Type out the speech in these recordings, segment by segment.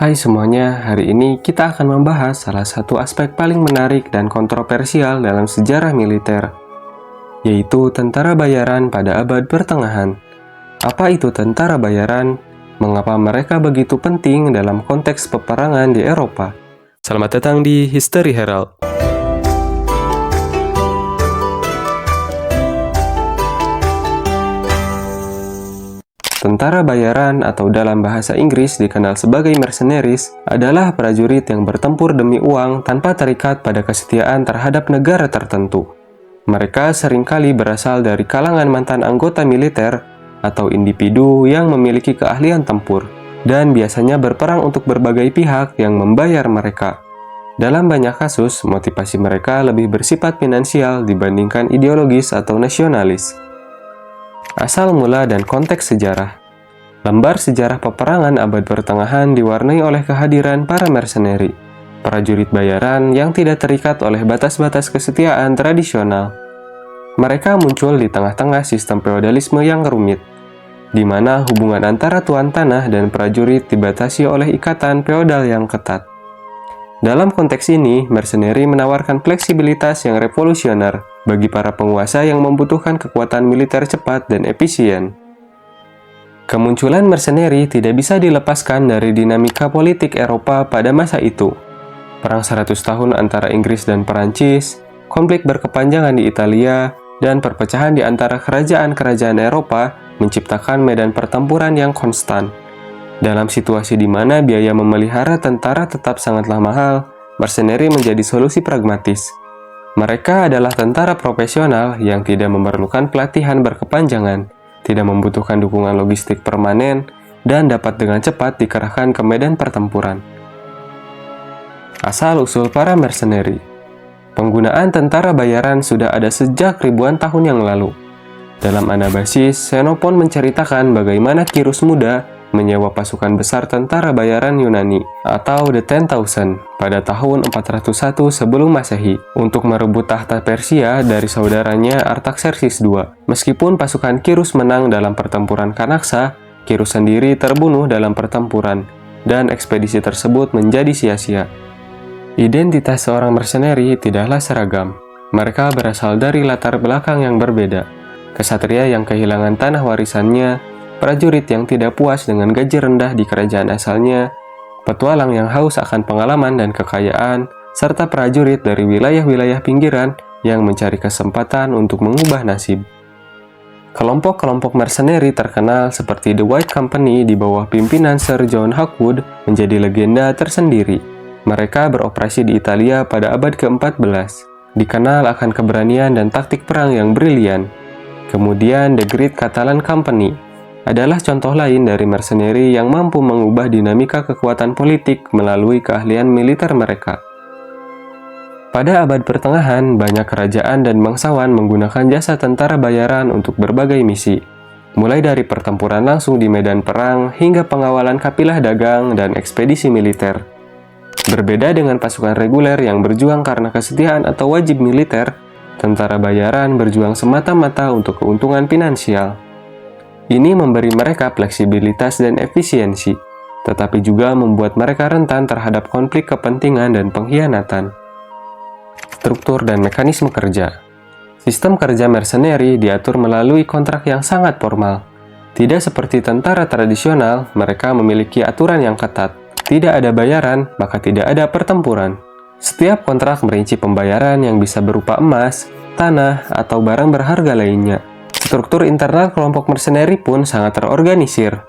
Hai semuanya, hari ini kita akan membahas salah satu aspek paling menarik dan kontroversial dalam sejarah militer, yaitu tentara bayaran pada abad pertengahan. Apa itu tentara bayaran? Mengapa mereka begitu penting dalam konteks peperangan di Eropa? Selamat datang di History Herald. Tentara bayaran atau dalam bahasa Inggris dikenal sebagai mercenaries adalah prajurit yang bertempur demi uang tanpa terikat pada kesetiaan terhadap negara tertentu. Mereka seringkali berasal dari kalangan mantan anggota militer atau individu yang memiliki keahlian tempur dan biasanya berperang untuk berbagai pihak yang membayar mereka. Dalam banyak kasus, motivasi mereka lebih bersifat finansial dibandingkan ideologis atau nasionalis. Asal mula dan konteks sejarah. Lembar sejarah peperangan abad pertengahan diwarnai oleh kehadiran para mercenary, prajurit bayaran yang tidak terikat oleh batas-batas kesetiaan tradisional. Mereka muncul di tengah-tengah sistem feodalisme yang rumit, di mana hubungan antara tuan tanah dan prajurit dibatasi oleh ikatan feodal yang ketat. Dalam konteks ini, mercenary menawarkan fleksibilitas yang revolusioner bagi para penguasa yang membutuhkan kekuatan militer cepat dan efisien. Kemunculan mercenary tidak bisa dilepaskan dari dinamika politik Eropa pada masa itu. Perang 100 tahun antara Inggris dan Perancis, konflik berkepanjangan di Italia, dan perpecahan di antara kerajaan-kerajaan Eropa menciptakan medan pertempuran yang konstan. Dalam situasi di mana biaya memelihara tentara tetap sangatlah mahal, mercenary menjadi solusi pragmatis. Mereka adalah tentara profesional yang tidak memerlukan pelatihan berkepanjangan, tidak membutuhkan dukungan logistik permanen, dan dapat dengan cepat dikerahkan ke medan pertempuran. Asal-usul para mercenary. Penggunaan tentara bayaran sudah ada sejak ribuan tahun yang lalu. Dalam Anabasis, Xenophon menceritakan bagaimana Kirus Muda menyewa pasukan besar tentara bayaran Yunani atau The 10,000 pada tahun 401 sebelum Masehi untuk merebut tahta Persia dari saudaranya Artaxerxes II. Meskipun pasukan Kirus menang dalam pertempuran Kanaksa, Kirus sendiri terbunuh dalam pertempuran dan ekspedisi tersebut menjadi sia-sia. Identitas seorang mercenary tidaklah seragam. Mereka berasal dari latar belakang yang berbeda. Kesatria yang kehilangan tanah warisannya, prajurit yang tidak puas dengan gaji rendah di kerajaan asalnya, petualang yang haus akan pengalaman dan kekayaan, serta prajurit dari wilayah-wilayah pinggiran yang mencari kesempatan untuk mengubah nasib. Kelompok-kelompok mercenary terkenal seperti The White Company di bawah pimpinan Sir John Hawkwood menjadi legenda tersendiri. Mereka beroperasi di Italia pada abad ke-14, dikenal akan keberanian dan taktik perang yang brilian. Kemudian The Great Catalan Company adalah contoh lain dari mercenary yang mampu mengubah dinamika kekuatan politik melalui keahlian militer mereka. Pada abad pertengahan, banyak kerajaan dan bangsawan menggunakan jasa tentara bayaran untuk berbagai misi, mulai dari pertempuran langsung di medan perang hingga pengawalan kapilah dagang dan ekspedisi militer. Berbeda dengan pasukan reguler yang berjuang karena kesetiaan atau wajib militer, tentara bayaran berjuang semata-mata untuk keuntungan finansial. Ini memberi mereka fleksibilitas dan efisiensi, tetapi juga membuat mereka rentan terhadap konflik kepentingan dan pengkhianatan. Struktur dan mekanisme kerja. Sistem kerja mercenary diatur melalui kontrak yang sangat formal. Tidak seperti tentara tradisional, mereka memiliki aturan yang ketat. Tidak ada bayaran, maka tidak ada pertempuran. Setiap kontrak merinci pembayaran yang bisa berupa emas, tanah, atau barang berharga lainnya. Struktur internal kelompok mercenary pun sangat terorganisir,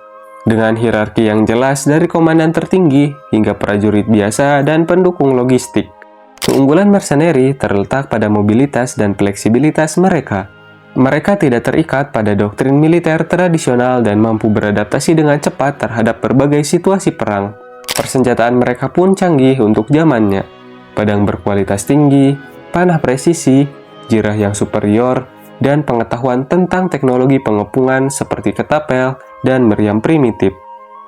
dengan hierarki yang jelas dari komandan tertinggi hingga prajurit biasa dan pendukung logistik. Keunggulan mercenary terletak pada mobilitas dan fleksibilitas mereka. Mereka tidak terikat pada doktrin militer tradisional dan mampu beradaptasi dengan cepat terhadap berbagai situasi perang. Persenjataan mereka pun canggih untuk zamannya. Pedang berkualitas tinggi, panah presisi, jirah yang superior, dan pengetahuan tentang teknologi pengepungan seperti ketapel dan meriam primitif.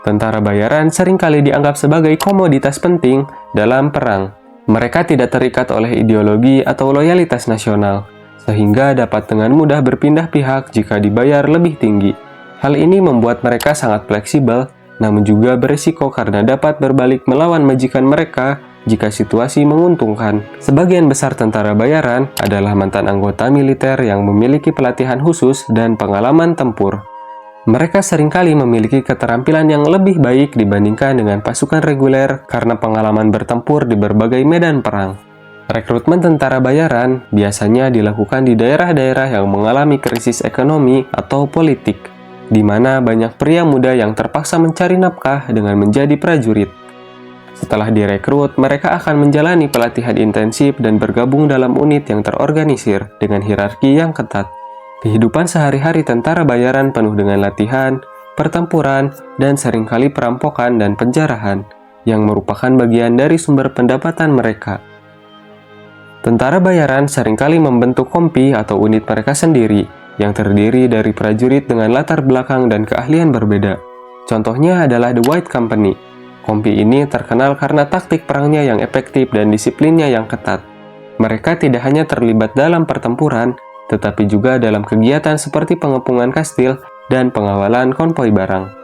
Tentara bayaran seringkali dianggap sebagai komoditas penting dalam perang. Mereka tidak terikat oleh ideologi atau loyalitas nasional, sehingga dapat dengan mudah berpindah pihak jika dibayar lebih tinggi. Hal ini membuat mereka sangat fleksibel namun juga berisiko karena dapat berbalik melawan majikan mereka jika situasi menguntungkan. Sebagian besar tentara bayaran adalah mantan anggota militer yang memiliki pelatihan khusus dan pengalaman tempur. Mereka seringkali memiliki keterampilan yang lebih baik dibandingkan dengan pasukan reguler karena pengalaman bertempur di berbagai medan perang. Rekrutmen tentara bayaran biasanya dilakukan di daerah-daerah yang mengalami krisis ekonomi atau politik, di mana banyak pria muda yang terpaksa mencari nafkah dengan menjadi prajurit. Setelah direkrut, mereka akan menjalani pelatihan intensif dan bergabung dalam unit yang terorganisir dengan hierarki yang ketat. Kehidupan sehari-hari tentara bayaran penuh dengan latihan, pertempuran, dan seringkali perampokan dan penjarahan, yang merupakan bagian dari sumber pendapatan mereka. Tentara bayaran seringkali membentuk kompi atau unit mereka sendiri, yang terdiri dari prajurit dengan latar belakang dan keahlian berbeda. Contohnya adalah The White Company. Kompi ini terkenal karena taktik perangnya yang efektif dan disiplinnya yang ketat. Mereka tidak hanya terlibat dalam pertempuran, tetapi juga dalam kegiatan seperti pengepungan kastil dan pengawalan konvoi barang.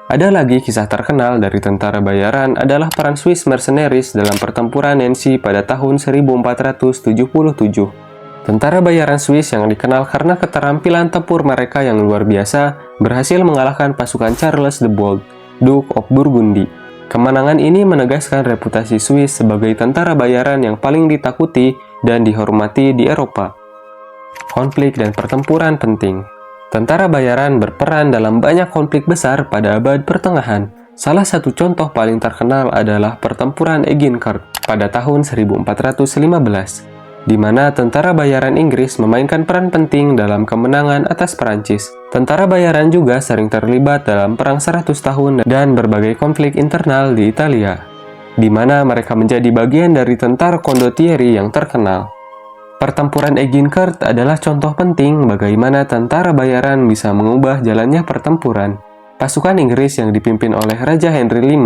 Ada lagi kisah terkenal dari tentara bayaran adalah peran Swiss mercenaries dalam pertempuran Nancy pada tahun 1477. Tentara bayaran Swiss yang dikenal karena keterampilan tempur mereka yang luar biasa berhasil mengalahkan pasukan Charles the Bold, Duke of Burgundy. Kemenangan ini menegaskan reputasi Swiss sebagai tentara bayaran yang paling ditakuti dan dihormati di Eropa. Konflik dan pertempuran penting. Tentara bayaran berperan dalam banyak konflik besar pada abad pertengahan. Salah satu contoh paling terkenal adalah pertempuran Agincourt pada tahun 1415, di mana tentara bayaran Inggris memainkan peran penting dalam kemenangan atas Perancis. Tentara bayaran juga sering terlibat dalam Perang 100 tahun dan berbagai konflik internal di Italia, di mana mereka menjadi bagian dari tentara condottieri yang terkenal. Pertempuran Agincourt adalah contoh penting bagaimana tentara bayaran bisa mengubah jalannya pertempuran. Pasukan Inggris yang dipimpin oleh Raja Henry V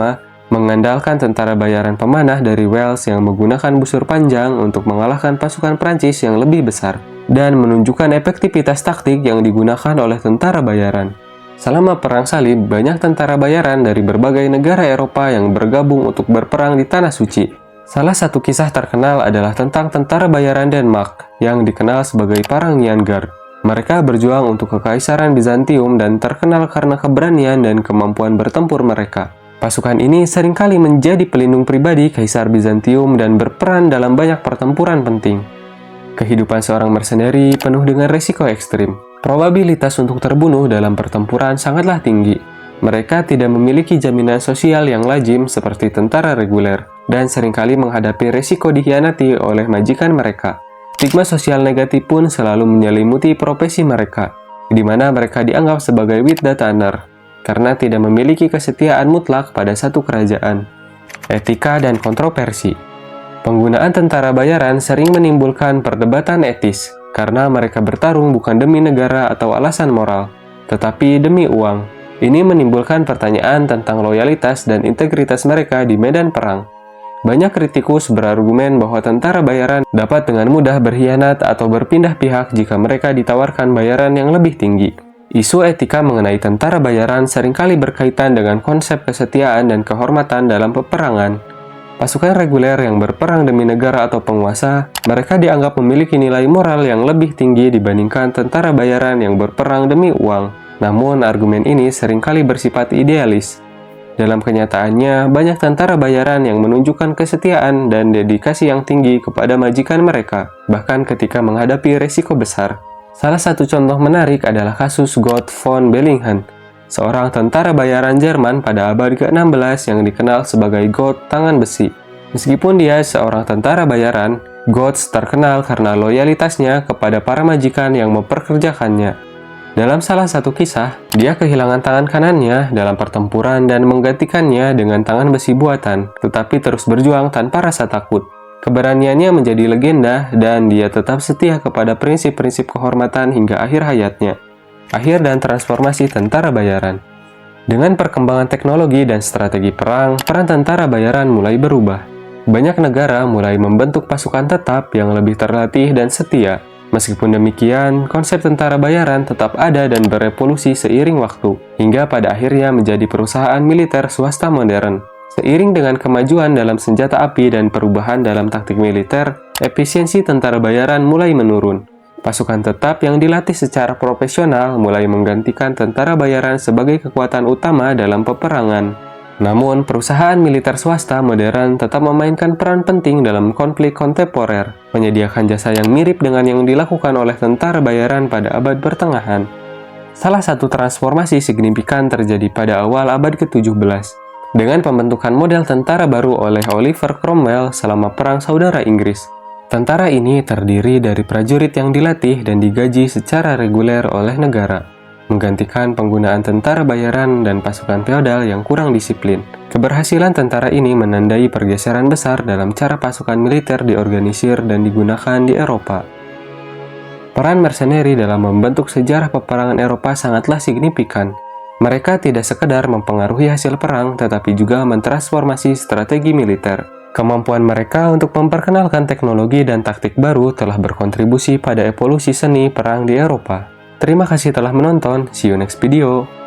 mengandalkan tentara bayaran pemanah dari Wales yang menggunakan busur panjang untuk mengalahkan pasukan Prancis yang lebih besar dan menunjukkan efektivitas taktik yang digunakan oleh tentara bayaran. Selama Perang Salib, banyak tentara bayaran dari berbagai negara Eropa yang bergabung untuk berperang di Tanah Suci. Salah satu kisah terkenal adalah tentang tentara bayaran Denmark yang dikenal sebagai Parangian Guard. Mereka berjuang untuk kekaisaran Bizantium dan terkenal karena keberanian dan kemampuan bertempur mereka. Pasukan ini seringkali menjadi pelindung pribadi Kaisar Bizantium dan berperan dalam banyak pertempuran penting. Kehidupan seorang mercenary penuh dengan risiko ekstrim. Probabilitas untuk terbunuh dalam pertempuran sangatlah tinggi. Mereka tidak memiliki jaminan sosial yang lazim seperti tentara reguler, dan seringkali menghadapi risiko dikhianati oleh majikan mereka. Stigma sosial negatif pun selalu menyelimuti profesi mereka, di mana mereka dianggap sebagai Wittdataner, karena tidak memiliki kesetiaan mutlak pada satu kerajaan. Etika dan kontroversi. Penggunaan tentara bayaran sering menimbulkan perdebatan etis, karena mereka bertarung bukan demi negara atau alasan moral, tetapi demi uang. Ini menimbulkan pertanyaan tentang loyalitas dan integritas mereka di medan perang. Banyak kritikus berargumen bahwa tentara bayaran dapat dengan mudah berkhianat atau berpindah pihak jika mereka ditawarkan bayaran yang lebih tinggi. Isu etika mengenai tentara bayaran seringkali berkaitan dengan konsep kesetiaan dan kehormatan dalam peperangan. Pasukan reguler yang berperang demi negara atau penguasa, mereka dianggap memiliki nilai moral yang lebih tinggi dibandingkan tentara bayaran yang berperang demi uang. Namun, argumen ini seringkali bersifat idealis. Dalam kenyataannya, banyak tentara bayaran yang menunjukkan kesetiaan dan dedikasi yang tinggi kepada majikan mereka, bahkan ketika menghadapi risiko besar. Salah satu contoh menarik adalah kasus Gott von Bellingen, seorang tentara bayaran Jerman pada abad ke-16 yang dikenal sebagai Gott Tangan Besi. Meskipun dia seorang tentara bayaran, Gott terkenal karena loyalitasnya kepada para majikan yang memperkerjakannya. Dalam salah satu kisah, dia kehilangan tangan kanannya dalam pertempuran dan menggantikannya dengan tangan besi buatan, tetapi terus berjuang tanpa rasa takut. Keberaniannya menjadi legenda dan dia tetap setia kepada prinsip-prinsip kehormatan hingga akhir hayatnya. Akhir dan transformasi tentara bayaran. Dengan perkembangan teknologi dan strategi perang, peran tentara bayaran mulai berubah. Banyak negara mulai membentuk pasukan tetap yang lebih terlatih dan setia. Meskipun demikian, konsep tentara bayaran tetap ada dan berevolusi seiring waktu, hingga pada akhirnya menjadi perusahaan militer swasta modern. Seiring dengan kemajuan dalam senjata api dan perubahan dalam taktik militer, efisiensi tentara bayaran mulai menurun. Pasukan tetap yang dilatih secara profesional mulai menggantikan tentara bayaran sebagai kekuatan utama dalam peperangan. Namun, perusahaan militer swasta modern tetap memainkan peran penting dalam konflik kontemporer, menyediakan jasa yang mirip dengan yang dilakukan oleh tentara bayaran pada abad pertengahan. Salah satu transformasi signifikan terjadi pada awal abad ke-17, dengan pembentukan model tentara baru oleh Oliver Cromwell selama Perang Saudara Inggris. Tentara ini terdiri dari prajurit yang dilatih dan digaji secara reguler oleh negara, menggantikan penggunaan tentara bayaran dan pasukan feodal yang kurang disiplin. Keberhasilan tentara ini menandai pergeseran besar dalam cara pasukan militer diorganisir dan digunakan di Eropa. Peran mercenary dalam membentuk sejarah peperangan Eropa sangatlah signifikan. Mereka tidak sekedar mempengaruhi hasil perang, tetapi juga mentransformasi strategi militer. Kemampuan mereka untuk memperkenalkan teknologi dan taktik baru telah berkontribusi pada evolusi seni perang di Eropa. Terima kasih telah menonton, see you next video.